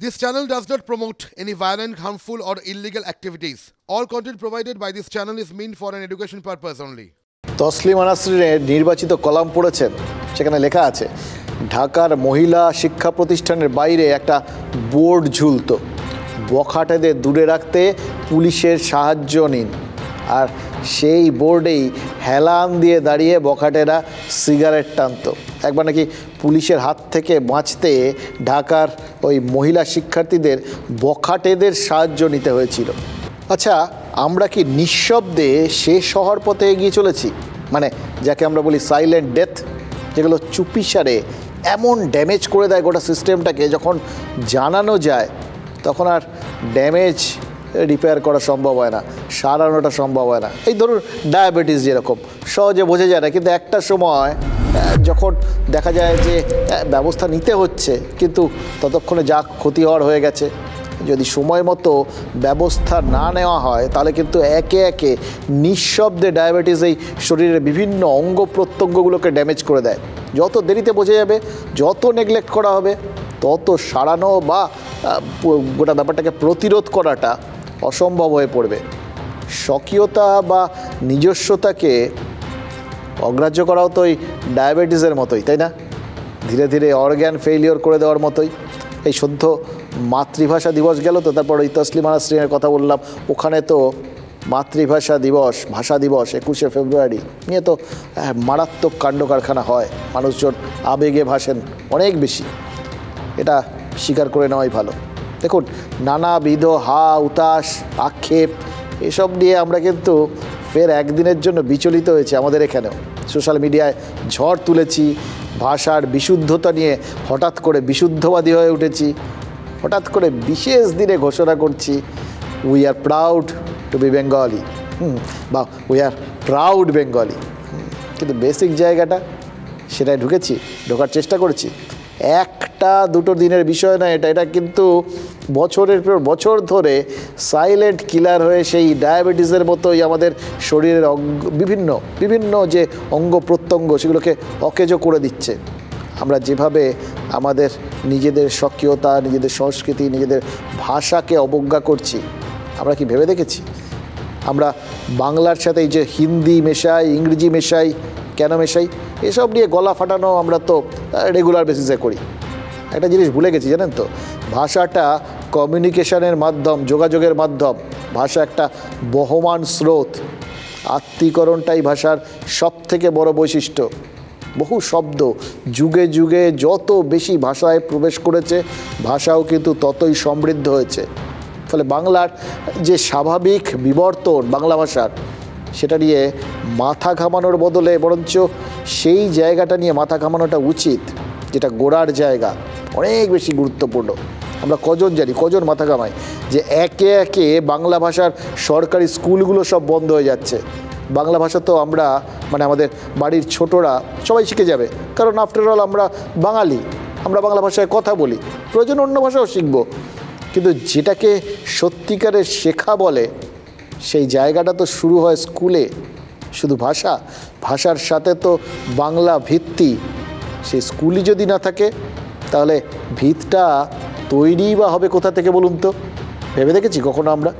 This channel does not promote any violent, harmful, or illegal activities. All content provided by this channel is meant for an education purpose only. Taslima নাসরিনের নির্বাচিত column পড়েছেন, সেখানে লেখা আছে ঢাকার মহিলা শিক্ষা প্রতিষ্ঠানের বাইরে একটা বোর্ড ঝুলতো, বখাটেদের দূরে রাখতে পুলিশের সাহায্য নিন। আর সেই বোর্ডেই হেলান দিয়ে দাঁড়িয়ে বখাটেরা সিগারেট টানতো। একবার নাকি পুলিশের হাত থেকে বাঁচতে ঢাকার ওই মহিলা শিক্ষার্থীদের বখাটেদের সাহায্য নিতে হয়েছিল। আচ্ছা, আমরা কি নিঃশব্দে শেষ হওয়ার পথে এগিয়ে চলেছি? মানে যাকে আমরা বলি সাইলেন্ট ডেথ, যেগুলো চুপিসারে এমন ড্যামেজ করে দেয় গোটা সিস্টেমটাকে, যখন জানানো যায় তখন আর ড্যামেজ রিপেয়ার করা সম্ভব হয় না, সারানোটা সম্ভব হয় না। এই ধরুন ডায়াবেটিস যেরকম সহজে বোঝা যায় না, কিন্তু একটা সময় যখন দেখা যায় যে ব্যবস্থা নিতে হচ্ছে, কিন্তু ততক্ষণে যা ক্ষতি হওয়ার হয়ে গেছে। যদি সময় মতো ব্যবস্থা না নেওয়া হয় তাহলে কিন্তু একে একে নিঃশব্দে ডায়াবেটিস এই শরীরের বিভিন্ন অঙ্গ প্রত্যঙ্গগুলোকে ড্যামেজ করে দেয়। যত দেরিতে বোঝা যাবে, যত নেগলেক্ট করা হবে, তত সারানো বা গোটা ব্যাপারটাকে প্রতিরোধ করাটা অসম্ভব হয়ে পড়বে। স্বকীয়তা বা নিজস্বতাকে অগ্রাহ্য করাও তো এই ডায়াবেটিসের মতোই, তাই না? ধীরে ধীরে অর্গ্যান ফেইলিওর করে দেওয়ার মতোই। এই সদ্য মাতৃভাষা দিবস গেল, তো তারপর ওই তসলিমা নাসরিনের কথা বললাম, ওখানে তো মাতৃভাষা দিবস, ভাষা দিবস 21শে ফেব্রুয়ারি নিয়ে তো মারাত্মক কাণ্ড কারখানা হয়। মানুষজন আবেগে ভাসেন অনেক বেশি, এটা স্বীকার করে নেওয়াই ভালো। দেখুন, নানাবিধ উতাস, আক্ষেপ এসব নিয়ে আমরা কিন্তু ফের একদিনের জন্য বিচলিত হয়েছি। আমাদের এখানেও সোশ্যাল মিডিয়ায় ঝড় তুলেছি, ভাষার বিশুদ্ধতা নিয়ে হঠাৎ করে বিশুদ্ধবাদী হয়ে উঠেছি, হঠাৎ করে বিশেষ দিনে ঘোষণা করছি we are proud to be Bengali, বা উই আর প্রাউড বেঙ্গলি। কিন্তু বেসিক জায়গাটা সেটাই ঢোকার চেষ্টা করেছি। একটা দুটো দিনের বিষয় না এটা, এটা কিন্তু বছরের পর বছর ধরে সাইলেন্ট কিলার হয়ে সেই ডায়াবেটিসের মতোই আমাদের শরীরের বিভিন্ন যে অঙ্গ প্রত্যঙ্গ সেগুলোকে অকেজো করে দিচ্ছে। আমরা যেভাবে আমাদের নিজেদের স্বকীয়তা, নিজেদের সংস্কৃতি, নিজেদের ভাষাকে অবজ্ঞা করছি, আমরা কি ভেবে দেখেছি? আমরা বাংলার সাথে এই যে হিন্দি মেশাই, ইংরেজি মেশাই, কেন মেশাই? এসব নিয়ে গলা ফাটানো আমরা তো রেগুলার বেসিসে করি। একটা জিনিস ভুলে গেছি, জানেন তো, ভাষাটা কমিউনিকেশনের মাধ্যম, যোগাযোগের মাধ্যম। ভাষা একটা বহমান স্রোত। আত্মীকরণটাই ভাষার সবথেকে বড় বৈশিষ্ট্য। বহু শব্দ যুগে যুগে যত বেশি ভাষায় প্রবেশ করেছে, ভাষাও কিন্তু ততই সমৃদ্ধ হয়েছে। ফলে বাংলার যে স্বাভাবিক বিবর্তন বাংলা ভাষার, সেটা নিয়ে মাথা ঘামানোর বদলে বরঞ্চ সেই জায়গাটা নিয়ে মাথা ঘামানোটা উচিত, যেটা গোড়ার জায়গা, অনেক বেশি গুরুত্বপূর্ণ। আমরা কজন জানি, কজন মাথা ঘামাই যে একে একে বাংলা ভাষার সরকারি স্কুলগুলো সব বন্ধ হয়ে যাচ্ছে। বাংলা ভাষা তো আমরা, মানে আমাদের বাড়ির ছোটরা সবাই শিখে যাবে, কারণ আফটার অল আমরা বাঙালি, আমরা বাংলা ভাষায় কথা বলি, প্রয়োজন অন্য ভাষাও শিখব। কিন্তু যেটাকে সত্যিকারের শেখা বলে, সেই জায়গাটা তো শুরু হয় স্কুলে। শুধু ভাষার সাথে তো বাংলা ভিত্তি, সেই স্কুলই যদি না থাকে তাহলে ভিতটা তৈরি বা হবে কোথা থেকে বলুন তো? ভেবে দেখেছি কখনো আমরা?